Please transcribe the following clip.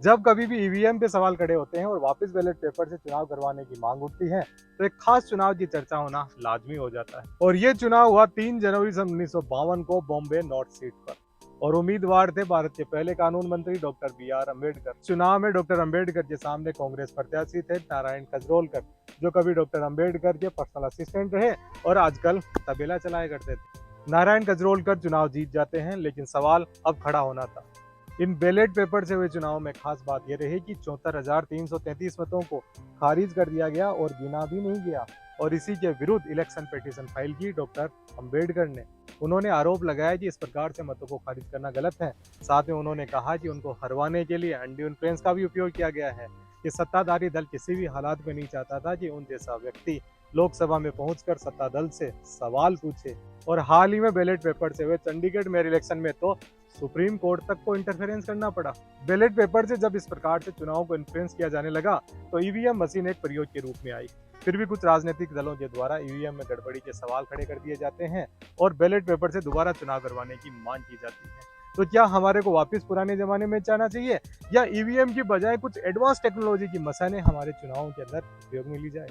जब कभी भी ईवीएम पे सवाल खड़े होते हैं और वापस बैलेट पेपर से चुनाव करवाने की मांग उठती है, तो एक खास चुनाव की चर्चा होना लाजमी हो जाता है। और ये चुनाव हुआ 3 जनवरी सन 1952 को बॉम्बे नॉर्थ सीट पर। और उम्मीदवार थे भारत के पहले कानून मंत्री डॉक्टर बी.आर. अम्बेडकर। चुनाव में डॉक्टर अम्बेडकर के सामने कांग्रेस प्रत्याशी थे नारायण कजरोलकर, जो कभी डॉक्टर अम्बेडकर के पर्सनल असिस्टेंट रहे और आजकल तबेला चलाया करते थे। नारायण कजरोलकर चुनाव जीत जाते हैं, लेकिन सवाल अब खड़ा होना था। इन बैलेट पेपर से हुए चुनाव में खास बात यह रही कि 74,333 मतों को खारिज कर दिया गया और गिना भी नहीं गया। और इसी के विरुद्ध इलेक्शन पिटीशन फाइल की डॉक्टर अंबेडकर ने। उन्होंने आरोप लगाया कि इस प्रकार से मतों को खारिज करना गलत है। साथ में उन्होंने कहा कि उनको हरवाने के लिए अनड्यू इन्फ्लुएंस का भी उपयोग किया गया है। कि सत्ताधारी दल किसी भी हालात में नहीं चाहता था कि उन जैसा व्यक्ति लोकसभा में पहुंचकर सत्ता दल से सवाल पूछे। और हाल ही में बैलेट पेपर से हुए चंडीगढ़ मेयर इलेक्शन में तो सुप्रीम कोर्ट तक को इंटरफेरेंस करना पड़ा। बैलेट पेपर से जब इस प्रकार से चुनाव को इन्फ्लुएंस किया जाने लगा, तो ईवीएम मशीन एक प्रयोग के रूप में आई। फिर भी कुछ राजनीतिक दलों के द्वारा ईवीएम में गड़बड़ी के सवाल खड़े कर दिए जाते हैं और बैलेट पेपर से दोबारा चुनाव करवाने की मांग की जाती है। तो क्या हमारे को वापस पुराने जमाने में जाना चाहिए, या ईवीएम की बजाय कुछ एडवांस टेक्नोलॉजी की मशीनें हमारे चुनावों के अंदर उपयोग में ली जाए?